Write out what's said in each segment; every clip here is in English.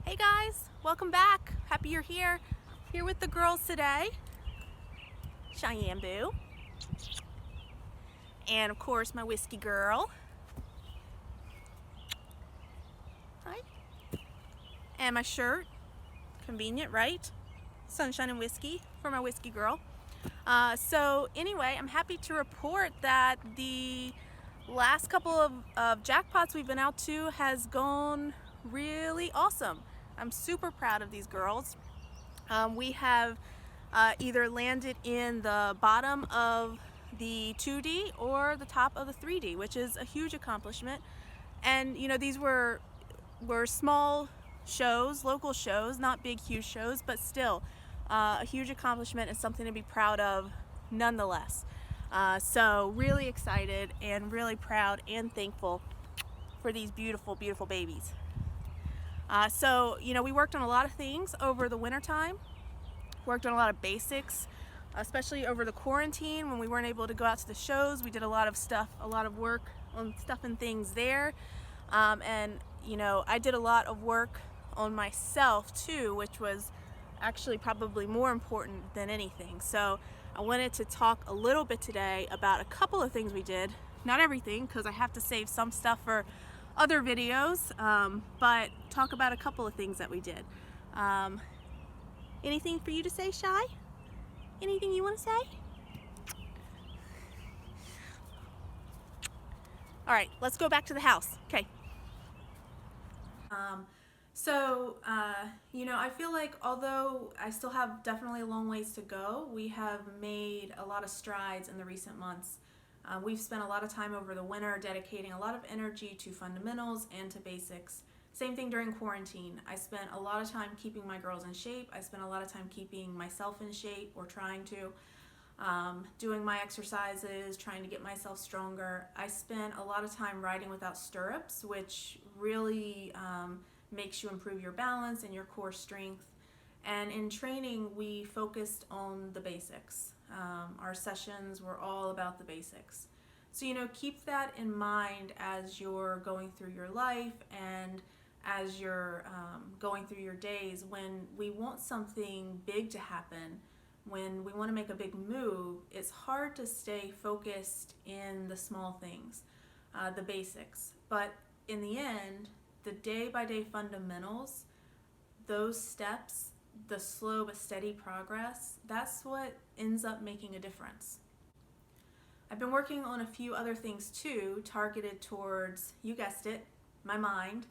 Hey guys, welcome back. Happy you're here. Here with the girls today. Cheyenne Boo. And of course my whiskey girl. Hi. And my shirt. Convenient, right? Sunshine and whiskey for my whiskey girl. So anyway, I'm happy to report that the last couple of jackpots we've been out to has gone really awesome. I'm super proud of these girls. We have either landed in the bottom of the 2D or the top of the 3D, which is a huge accomplishment. And you know, these were small shows, local shows, not big, huge shows, but still a huge accomplishment and something to be proud of nonetheless. So really excited and really proud and thankful for these beautiful, beautiful babies. So, you know, we worked on a lot of things over the winter time. Worked on a lot of basics, especially over the quarantine when we weren't able to go out to the shows. We did a lot of stuff, a lot of work on stuff and things there. And, you know, I did a lot of work on myself too, which was actually probably more important than anything. So I wanted to talk a little bit today about a couple of things we did. Not everything, because I have to save some stuff for other videos, but talk about a couple of things that we did. Anything for you to say, Shy? Anything you want to say? All right, let's go back to the house. Okay. You know, I feel like although I still have definitely a long ways to go, we have made a lot of strides in the recent months. We've spent a lot of time over the winter dedicating a lot of energy to fundamentals and to basics. Same thing during quarantine. I spent a lot of time keeping my girls in shape. I spent a lot of time keeping myself in shape, or trying to, doing my exercises, trying to get myself stronger. I spent a lot of time riding without stirrups, which really makes you improve your balance and your core strength. And in training, we focused on the basics. Our sessions were all about the basics. So, you know, keep that in mind as you're going through your life and as you're going through your days. When we want something big to happen, when we want to make a big move, it's hard to stay focused in the small things, the basics. But in the end, the day-by-day fundamentals, those steps, the slow but steady progress, that's what ends up making a difference. I've been working on a few other things too, targeted towards, you guessed it, my mind,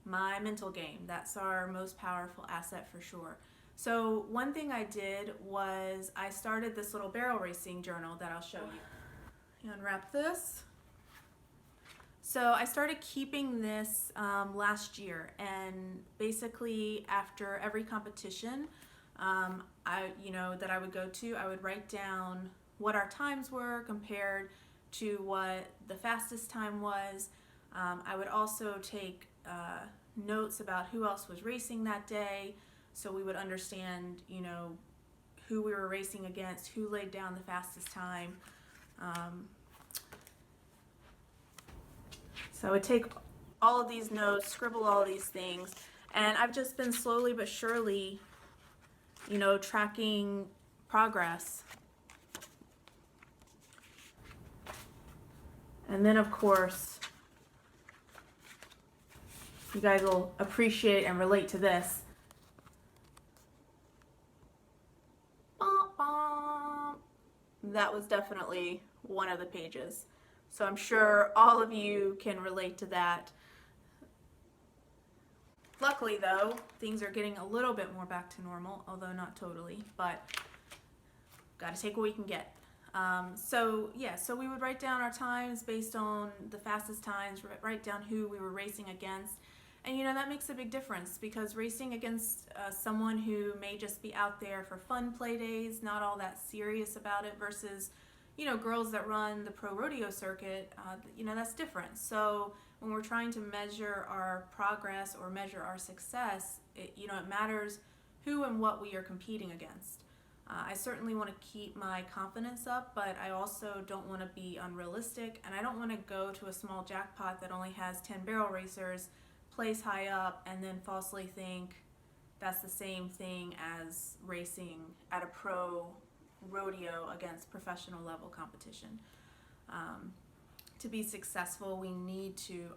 my mental game. That's our most powerful asset for sure. So one thing I did was I started this little barrel racing journal that I'll show you. Unwrap this. So I started keeping this last year, and basically after every competition that I would go to, I would write down what our times were compared to what the fastest time was. I would also take notes about who else was racing that day, so we would understand, you know, who we were racing against, who laid down the fastest time. So I would take all of these notes, scribble all of these things, and I've just been slowly but surely, you know, tracking progress. And then of course, you guys will appreciate and relate to this. That was definitely one of the pages. So I'm sure all of you can relate to that. Luckily though, things are getting a little bit more back to normal, although not totally, but gotta take what we can get. So we would write down our times based on the fastest times, write down who we were racing against. And you know, that makes a big difference, because racing against someone who may just be out there for fun play days, not all that serious about it, versus, you know, girls that run the pro rodeo circuit, you know, that's different. So when we're trying to measure our progress or measure our success, it matters who and what we are competing against. I certainly want to keep my confidence up, but I also don't want to be unrealistic, and I don't want to go to a small jackpot that only has 10 barrel racers place high up and then falsely think that's the same thing as racing at a pro rodeo against professional level competition. To be successful, we need to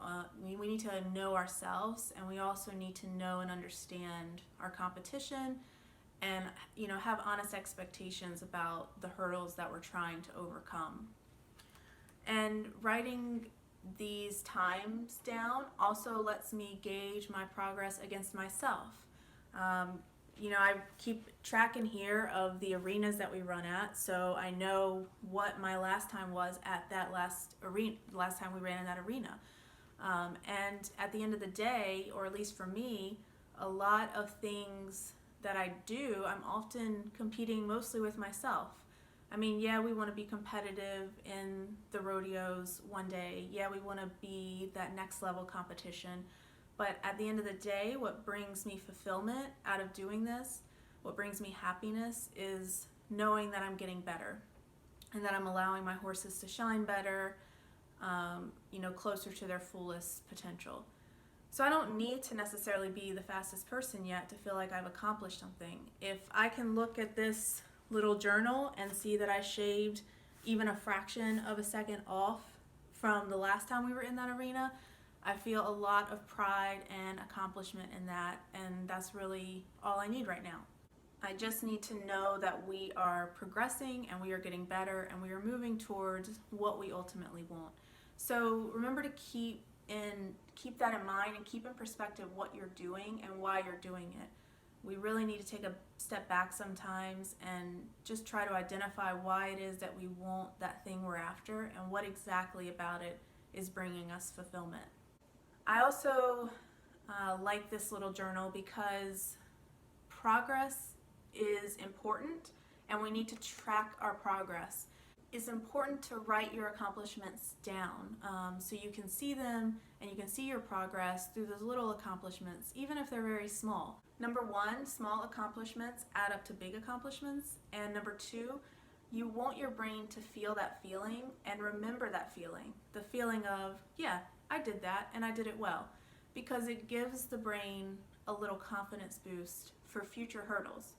know ourselves, and we also need to know and understand our competition, and have honest expectations about the hurdles that we're trying to overcome. And writing these times down also lets me gauge my progress against myself. I keep track in here of the arenas that we run at, so I know what my last time was at that last time we ran in that arena. And at the end of the day, or at least for me, a lot of things that I do, I'm often competing mostly with myself. I mean, yeah, we want to be competitive in the rodeos one day. Yeah, we want to be that next level competition. But at the end of the day, what brings me fulfillment out of doing this, what brings me happiness, is knowing that I'm getting better and that I'm allowing my horses to shine better, closer to their fullest potential. So I don't need to necessarily be the fastest person yet to feel like I've accomplished something. If I can look at this little journal and see that I shaved even a fraction of a second off from the last time we were in that arena, I feel a lot of pride and accomplishment in that, and that's really all I need right now. I just need to know that we are progressing and we are getting better and we are moving towards what we ultimately want. So remember to keep that in mind and keep in perspective what you're doing and why you're doing it. We really need to take a step back sometimes and just try to identify why it is that we want that thing we're after and what exactly about it is bringing us fulfillment. I also like this little journal because progress is important and we need to track our progress. It's important to write your accomplishments down so you can see them and you can see your progress through those little accomplishments, even if they're very small. Number one, small accomplishments add up to big accomplishments. And number two, you want your brain to feel that feeling and remember that feeling. The feeling of, yeah, I did that and I did it well. Because it gives the brain a little confidence boost for future hurdles.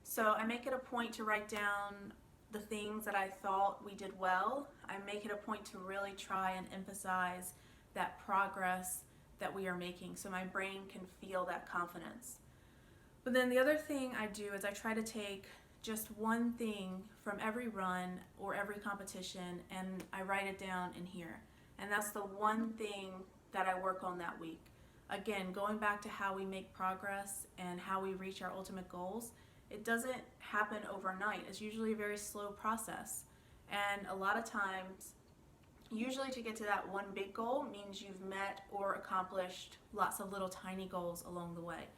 So I make it a point to write down the things that I thought we did well. I make it a point to really try and emphasize that progress that we are making so my brain can feel that confidence. But then the other thing I do is I try to take just one thing from every run or every competition and I write it down in here. And that's the one thing that I work on that week. Again, going back to how we make progress and how we reach our ultimate goals, it doesn't happen overnight. It's usually a very slow process. And a lot of times, usually to get to that one big goal means you've met or accomplished lots of little tiny goals along the way.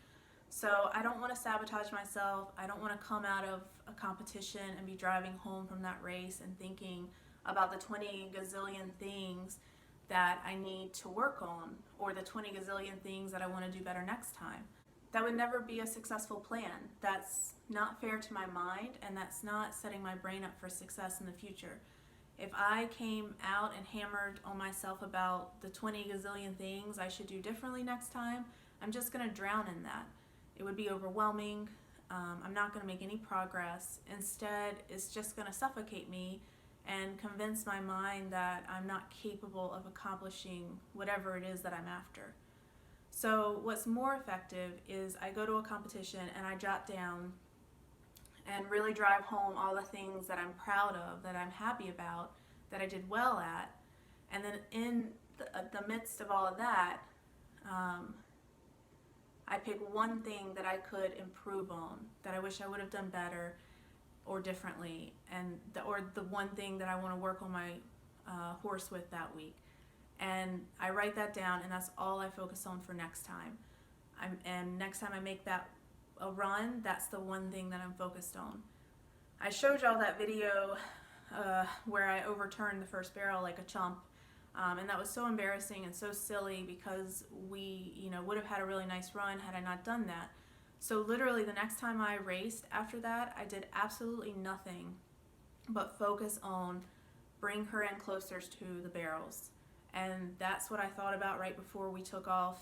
So I don't want to sabotage myself. I don't want to come out of a competition and be driving home from that race and thinking about the 20 gazillion things that I need to work on or the 20 gazillion things that I want to do better next time. That would never be a successful plan. That's not fair to my mind, and that's not setting my brain up for success in the future. If I came out and hammered on myself about the 20 gazillion things I should do differently next time, I'm just going to drown in that. It would be overwhelming. I'm not going to make any progress. Instead, it's just going to suffocate me and convince my mind that I'm not capable of accomplishing whatever it is that I'm after. So what's more effective is I go to a competition and I jot down and really drive home all the things that I'm proud of, that I'm happy about, that I did well at. And then in the midst of all of that, I pick one thing that I could improve on, that I wish I would have done better or differently, or the one thing that I want to work on my horse with that week. And I write that down, and that's all I focus on for next time. And next time I make that a run, that's the one thing that I'm focused on. I showed y'all that video where I overturned the first barrel like a chump, and that was so embarrassing and so silly because we, would have had a really nice run had I not done that. So literally the next time I raced after that, I did absolutely nothing but focus on bring her in closer to the barrels. And that's what I thought about right before we took off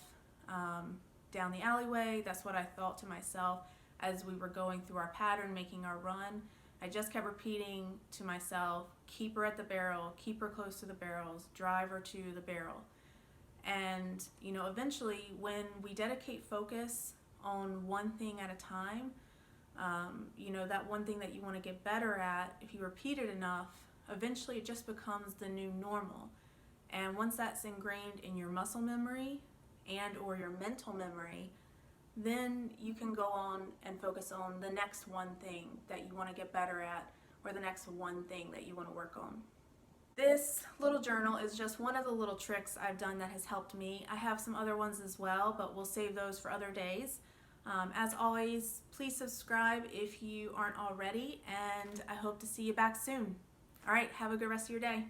down the alleyway. That's what I thought to myself as we were going through our pattern, making our run. I just kept repeating to myself, keep her at the barrel, keep her close to the barrels, drive her to the barrel. And, you know, eventually when we dedicate focus on one thing at a time, you know, that one thing that you want to get better at, if you repeat it enough, eventually it just becomes the new normal. And once that's ingrained in your muscle memory and or your mental memory, then you can go on and focus on the next one thing that you want to get better at, or the next one thing that you want to work on. This little journal is just one of the little tricks I've done that has helped me. I have some other ones as well, but we'll save those for other days. As always, please subscribe if you aren't already, and I hope to see you back soon. All right, have a good rest of your day.